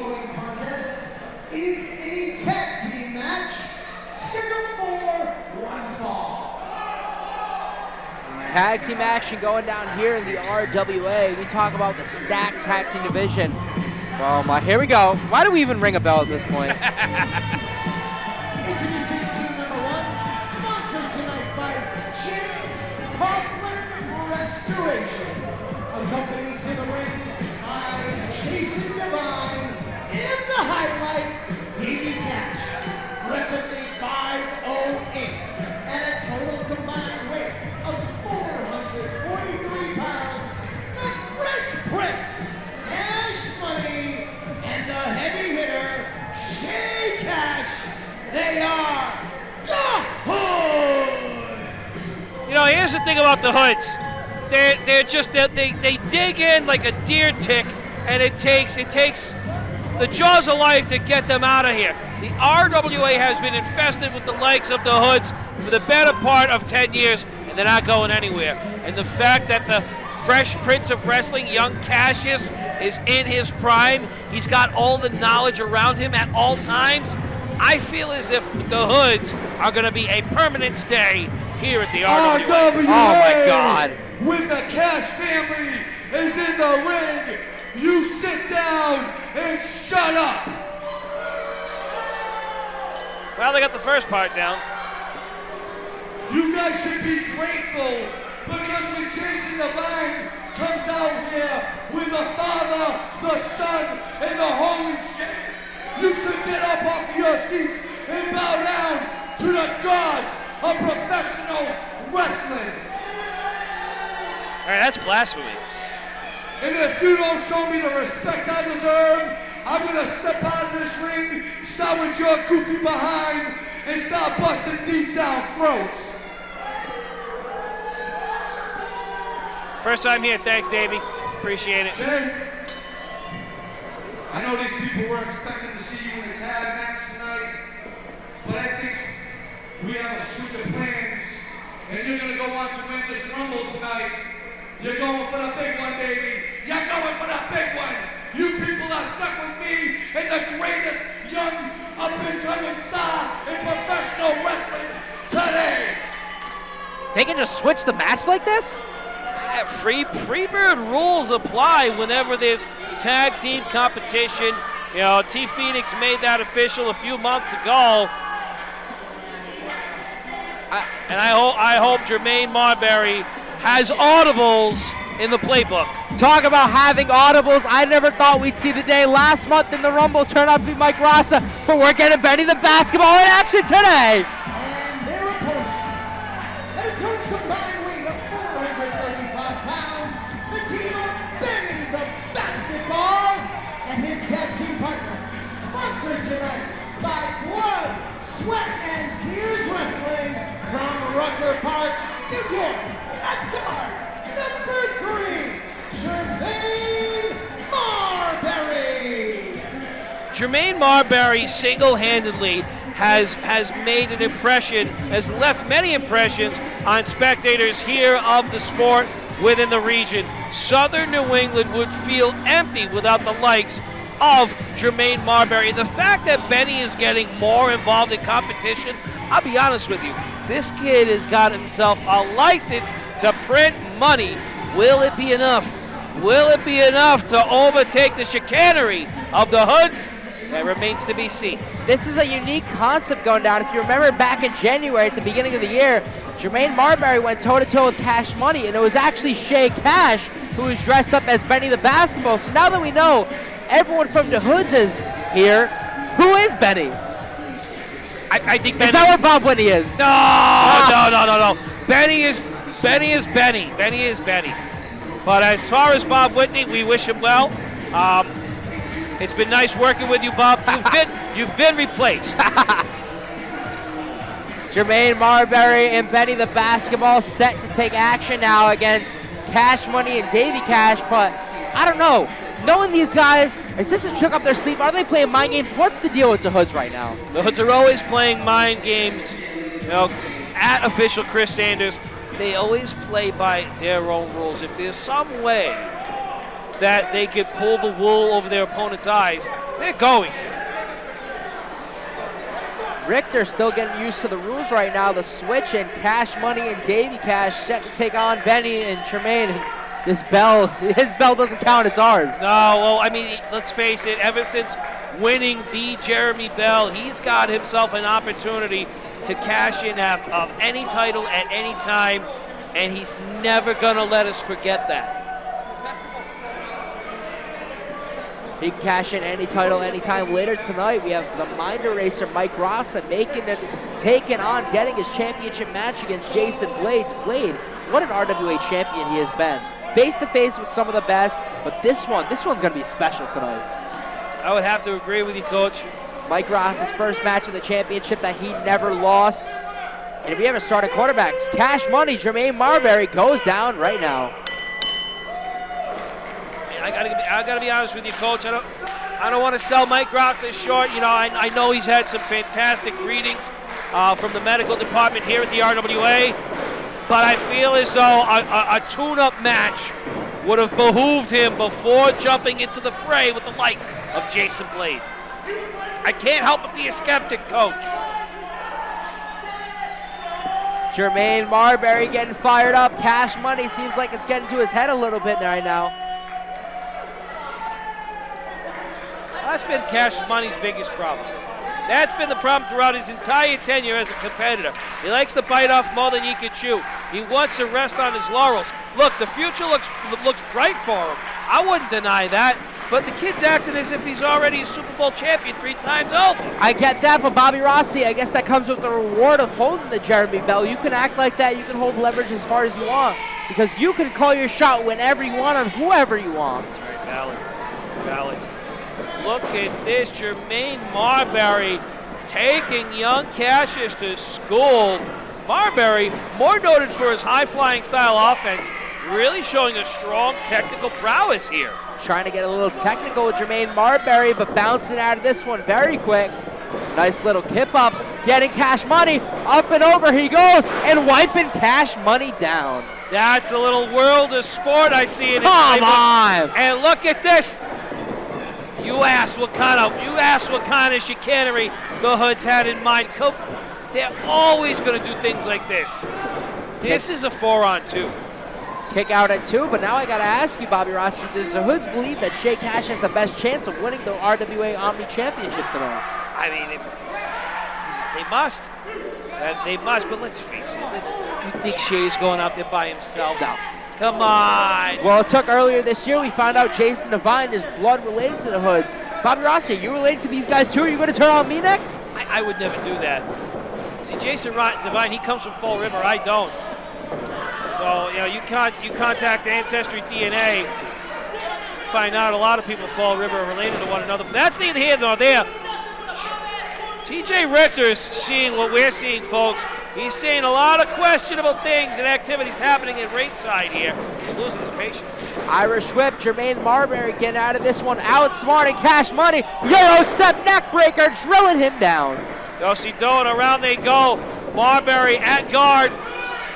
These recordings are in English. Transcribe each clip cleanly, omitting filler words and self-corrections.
following contest is a tag team match scheduled for one fall. Tag team action going down here in the RWA. We talk about the stacked tag team division. Well, here we go. Why do we even ring a bell at this point? Introducing team number one, sponsored tonight by James Coughlin Restoration. Accompanied to the ring by Devine in the highlight, Davey Kash, repping 508, and a total combined weight of 443 pounds. The Fresh Prince, Cash Money, and the heavy hitter, Shay Kash. They are the Hoodz. You know, here's the thing about the Hoodz. They dig in like a deer tick, and it takes the jaws of life to get them out of here. The RWA has been infested with the likes of the Hoodz for the better part of 10 years, and they're not going anywhere. And the fact that the Fresh Prince of Wrestling, young Cassius, is in his prime, he's got all the knowledge around him at all times. I feel as if the Hoodz are going to be a permanent stay here at the RWA. RWA. Oh my God. When the Kash family is in the ring, you sit down and shut up. Well, they got the first part down. You guys should be grateful because when Jason Devine comes out here with the Father, the Son, and the Holy Shit, you should get up off your seats and bow down to the gods of professional wrestling. All right, that's blasphemy. And if you don't show me the respect I deserve, I'm gonna step out of this ring, start with your goofy behind, and start busting deep down throats. First time here, thanks, Davey. Appreciate it. Shay, I know these people were expecting to see you in a tag match tonight, but I think we have a switch of plans, and you're gonna go on to win this Rumble tonight. You're going for the big one, baby. You're going for the big one. You people are stuck with me and the greatest young up-and-coming star in professional wrestling today. They can just switch the match like this? Yeah, Freebird rules apply whenever there's tag team competition. You know, T-Phoenix made that official a few months ago. And I hope Jermaine Marbury has audibles in the playbook. Talk about having audibles. I never thought we'd see the day last month in the Rumble turned out to be Mike Rassa, but we're getting Benny the Basketball in action today. And their opponents, at a total combined weight of 435 pounds, the team of Benny the Basketball and his tag team partner, sponsored tonight by Blood, Sweat, and Tears Wrestling from Rucker Park, New York. At guard, number 3, Jermaine Marbury. Jermaine Marbury single-handedly has made an impression, has left many impressions on spectators here of the sport within the region. Southern New England would feel empty without the likes of Jermaine Marbury. The fact that Benny is getting more involved in competition, I'll be honest with you, this kid has got himself a license to print money. Will it be enough? Will it be enough to overtake the chicanery of the Hoodz? That remains to be seen. This is a unique concept going down. If you remember back in January at the beginning of the year, Jermaine Marbury went toe-to-toe with Cash Money, and it was actually Shay Kash who was dressed up as Benny the Basketball. So now that we know everyone from the Hoodz is here, who is Benny? I think Benny. Is that what Bob Whitney is? No. Benny is Benny. Benny is Benny. But as far as Bob Whitney, we wish him well. It's been nice working with you, Bob. You've been replaced. Jermaine Marbury and Benny the Basketball set to take action now against Cash Money and Davey Kash, but I don't know. Knowing these guys, is this a trick up their sleeve? Are they playing mind games? What's the deal with the Hoodz right now? The Hoodz are always playing mind games. You know, at official Chris Sanders, they always play by their own rules. If there's some way that they could pull the wool over their opponent's eyes, They're going to. Richter still getting used to the rules right now. The switch and Cash Money and Davey Cash set to take on Benny and Jermaine. His bell doesn't count, it's ours. No, well, I mean, let's face it, ever since winning the Jeremy Bell, he's got himself an opportunity to cash in of any title at any time, and he's never gonna let us forget that. He can cash in any title anytime. Later tonight, we have the Minder Racer Mike Rossa taking on, getting his championship match against Jason Blade. Blade, what an RWA champion he has been. Face to face with some of the best, but this one's gonna be special tonight. I would have to agree with you, Coach. Mike Ross's first match of the championship that he never lost. And we have a starting quarterbacks. Cash Money, Jermaine Marbury goes down right now. I gotta be honest with you, Coach. I don't want to sell Mike Rossa short. You know, I know he's had some fantastic readings from the medical department here at the RWA, but I feel as though a tune-up match would have behooved him before jumping into the fray with the likes of Jason Blade. I can't help but be a skeptic, Coach. Jermaine Marbury getting fired up. Cash Money seems like it's getting to his head a little bit right now. That's been Cash Money's biggest problem. That's been the problem throughout his entire tenure as a competitor. He likes to bite off more than he can chew. He wants to rest on his laurels. Look, the future looks bright for him. I wouldn't deny that. But the kid's acting as if he's already a Super Bowl champion 3 times over. I get that, but Bobby Rossi, I guess that comes with the reward of holding the Jeremy Bell. You can act like that. You can hold leverage as far as you want because you can call your shot whenever you want on whoever you want. That's right, valid. Look at this, Jermaine Marbury taking young Cassius to school. Marbury, more noted for his high-flying style offense, really showing a strong technical prowess here. Trying to get a little technical with Jermaine Marbury, but bouncing out of this one very quick. Nice little kip up, getting Cash Money, up and over he goes, and wiping Cash Money down. That's a little world of sport I see in it. Come on! And look at this. You asked what kind of chicanery the Hoodz had in mind. They're always going to do things like this. This is a 4-on-2. Kick out at 2, but now I got to ask you, Bobby Rossi, does the Hoodz believe that Shay Cash has the best chance of winning the RWA Omni Championship tonight? I mean, they must. They must, but let's face it. You think Shay's going out there by himself? No. Come on. Well, it took earlier this year. We found out Jason Devine is blood related to the Hoodz. Bobby Rossi, you related to these guys too? Are you going to turn on me next? I would never do that. See, Jason Devine, he comes from Fall River. I don't. So, you know, you contact Ancestry DNA, find out a lot of people in Fall River are related to one another. But that's neither here nor there. TJ Richter's seeing what we're seeing, folks. He's seeing a lot of questionable things and activities happening at ringside here. He's losing his patience. Irish whip, Jermaine Marbury getting out of this one, outsmarting Cash Money. Euro step neck breaker, drilling him down. Yossi-Do, and around they go. Marbury at guard.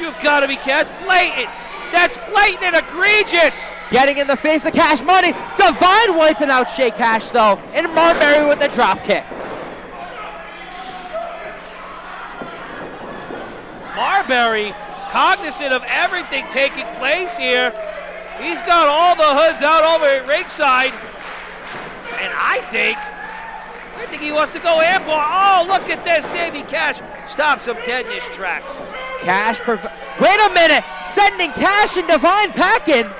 You've got to be careful. That's blatant. That's blatant and egregious. Getting in the face of Cash Money. Devine wiping out Shay Cash though, and Marbury with the drop kick. Marbury, cognizant of everything taking place here, he's got all the Hoodz out over at ringside, and I think he wants to go airborne. Oh, look at this, Davey Cash stops him dead in his tracks. Cash, wait a minute, sending Cash and Devine packing.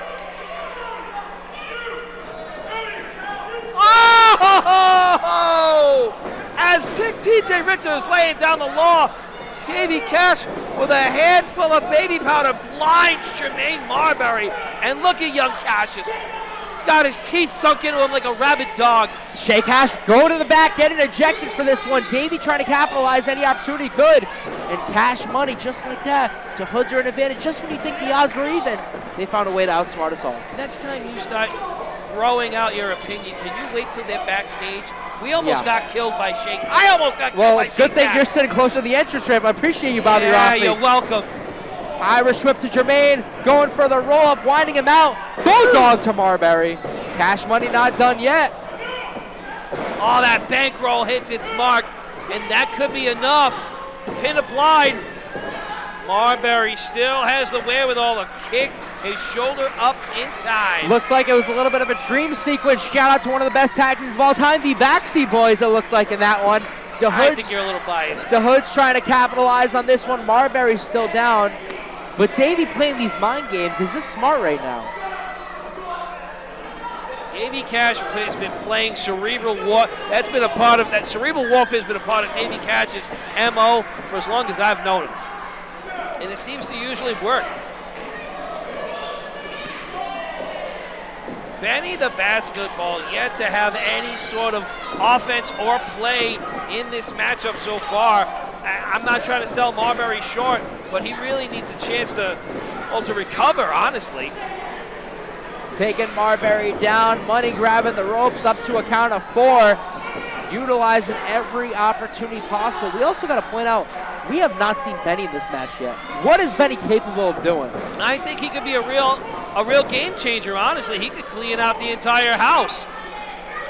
Oh! As TJ Richter is laying down the law, Davey Cash with a handful of baby powder blinds Jermaine Marbury. And look at young Cassius. He's got his teeth sunk into him like a rabid dog. Shay Cash go to the back, getting ejected for this one. Davey trying to capitalize any opportunity he could. And Cash Money, just like that, to Hoodz are an advantage. Just when you think the odds were even, they found a way to outsmart us all. Next time you start throwing out your opinion, can you wait till they're backstage? We almost got killed by Shay. I almost got killed by Shay. Well, good thing you're sitting closer to the entrance ramp. I appreciate you, Bobby Rossi. Yeah, you're welcome. Irish whip to Jermaine, going for the roll-up, winding him out. Bulldog to Marbury. Cash Money not done yet. Oh, that bankroll hits its mark, and that could be enough. Pin applied. Marbury still has the wherewithal to kick his shoulder up in time. Looked like it was a little bit of a dream sequence. Shout out to one of the best tag teams of all time, the Backseat Boys, it looked like in that one. I think you're a little biased. The Hood's trying to capitalize on this one. Marbury's still down. But Davey playing these mind games, is this smart right now? Davey Kash has been playing cerebral war. That's been a part of that. Cerebral warfare has been a part of Davey Kash's MO for as long as I've known him. And it seems to usually work. Benny the basketball yet to have any sort of offense or play in this matchup so far. I'm not trying to sell Marbury short, but he really needs a chance to recover, honestly. Taking Marbury down, money grabbing the ropes up to a count of 4, utilizing every opportunity possible. We also got to point out, we have not seen Benny in this match yet. What is Benny capable of doing? I think he could be a real game changer, honestly. He could clean out the entire house.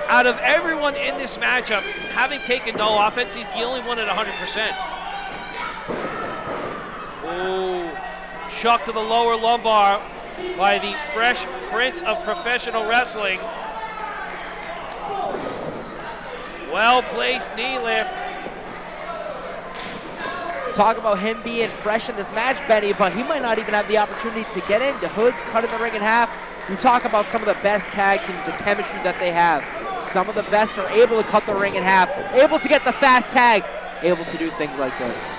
Out of everyone in this matchup, having taken no offense, he's the only one at 100%. Ooh, chuck to the lower lumbar by the fresh prince of professional wrestling. Well-placed knee lift. Talk about him being fresh in this match, Benny, but he might not even have the opportunity to get in. The Hood's cutting the ring in half. We talk about some of the best tag teams, the chemistry that they have. Some of the best are able to cut the ring in half, able to get the fast tag, able to do things like this.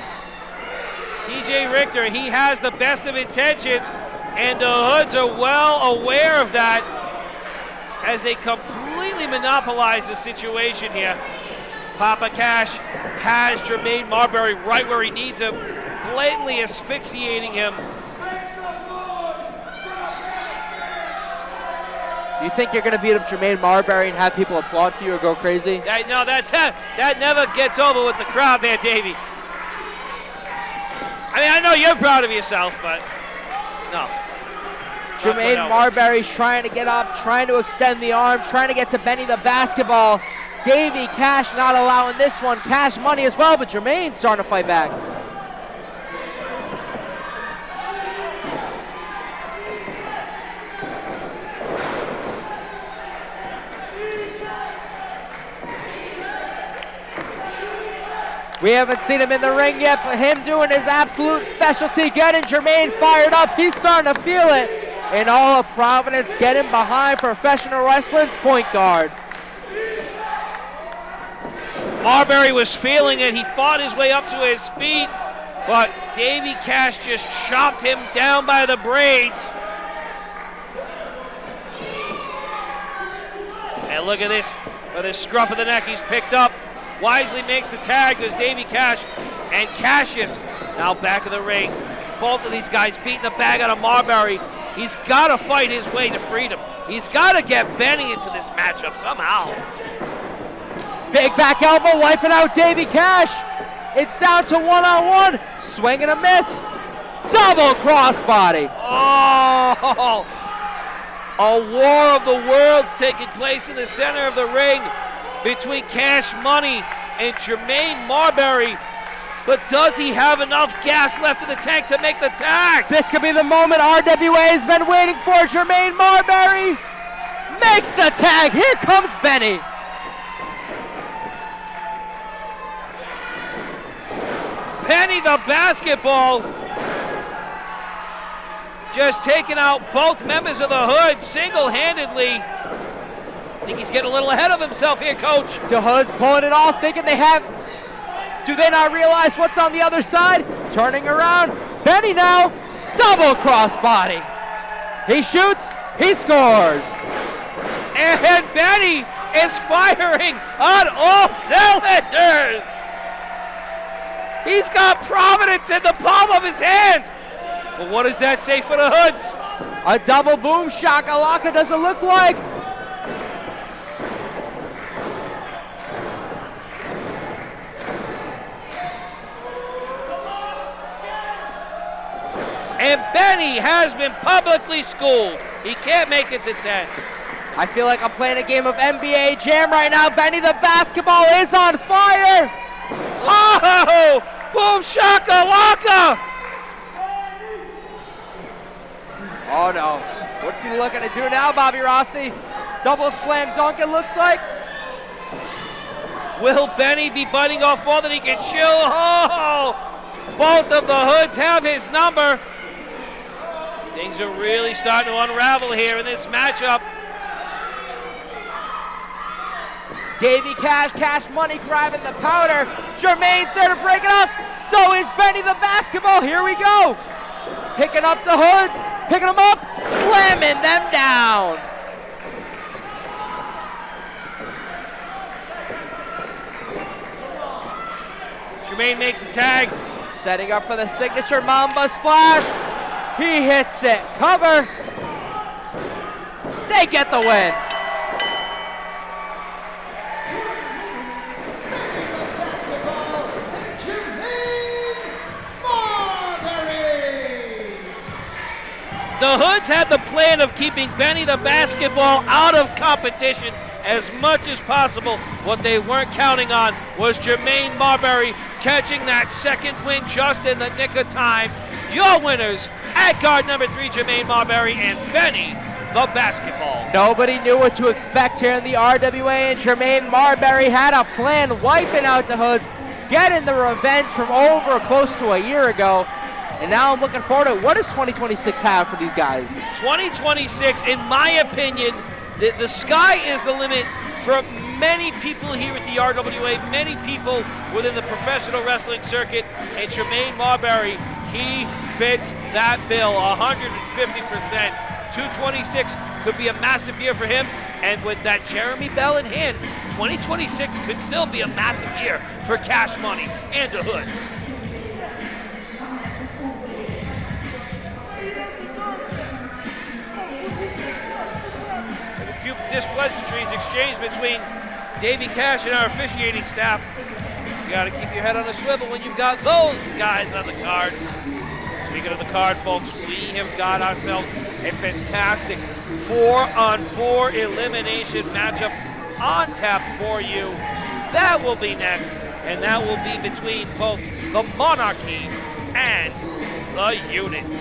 TJ Richter, he has the best of intentions, and the Hoodz are well aware of that as they completely monopolize the situation here. Papa Kash has Jermaine Marbury right where he needs him, blatantly asphyxiating him. You think you're going to beat up Jermaine Marbury and have people applaud for you or go crazy? That never gets over with the crowd there, Davey. I mean, I know you're proud of yourself, but no. Jermaine Marbury's trying to get up, trying to extend the arm, trying to get to Benny the basketball. Davey, Kash not allowing this one. Kash money as well, but Jermaine's starting to fight back. We haven't seen him in the ring yet, but him doing his absolute specialty, getting Jermaine fired up. He's starting to feel it. And all of Providence getting behind professional wrestling's point guard. Marbury was feeling it. He fought his way up to his feet, but Davey Kash just chopped him down by the braids. And look at this. With his scruff of the neck, he's picked up. Wisely makes the tag. There's Davey Kash and Cassius now back of the ring. Both of these guys beating the bag out of Marbury. He's got to fight his way to freedom. He's got to get Benny into this matchup somehow. Big back elbow wiping out Davey Kash. It's down to one-on-one. Swing and a miss. Double crossbody. Oh! A war of the worlds taking place in the center of the ring between Cash Money and Jermaine Marbury. But does he have enough gas left in the tank to make the tag? This could be the moment RWA has been waiting for. Jermaine Marbury makes the tag. Here comes Benny. Benny the basketball just taking out both members of the Hood single-handedly. I think he's getting a little ahead of himself here, Coach. The Hood's pulling it off, thinking they have. Do they not realize what's on the other side? Turning around. Benny now. Double crossbody. He shoots. He scores. And Benny is firing on all cylinders. He's got Providence in the palm of his hand. But what does that say for the Hoodz? A double boom shakalaka does it look like. And Benny has been publicly schooled. He can't make it to 10. I feel like I'm playing a game of NBA Jam right now. Benny the basketball is on fire. Oh, boom shakalaka. Oh no, what's he looking to do now, Bobby Rossi? Double slam dunk, it looks like. Will Benny be biting off more than he can chew? Oh, both of the Hoods have his number. Things are really starting to unravel here in this matchup. Davey Cash Money grabbing the powder. Jermaine's there to break it up. So is Benny the basketball. Here we go. Picking up the Hoods, picking them up, slamming them down. Jermaine makes the tag. Setting up for the signature Mamba splash. He hits it. Cover. They get the win. Basketball and Jermaine Marbury. The Hoods had the plan of keeping Benny the basketball out of competition as much as possible. What they weren't counting on was Jermaine Marbury catching that second win just in the nick of time. Your winners at guard number 3, Jermaine Marbury and Benny the basketball. Nobody knew what to expect here in the RWA, and Jermaine Marbury had a plan, wiping out the Hoods, getting the revenge from over close to a year ago. And now I'm looking forward to what does 2026 have for these guys? 2026, in my opinion, the sky is the limit for many people here at the RWA, many people within the professional wrestling circuit, and Jermaine Marbury, he fits that bill 150%. 226 could be a massive year for him, and with that Jeremy Bell in hand, 2026 could still be a massive year for Cash Money and the Hoods. A few displeasantries exchanged between Davey Cash and our officiating staff. You gotta keep your head on a swivel when you've got those guys on the card. Speaking of the card, folks, we have got ourselves a fantastic 4-on-4 elimination matchup on tap for you. That will be next, and that will be between both the Monarchy and the Unit.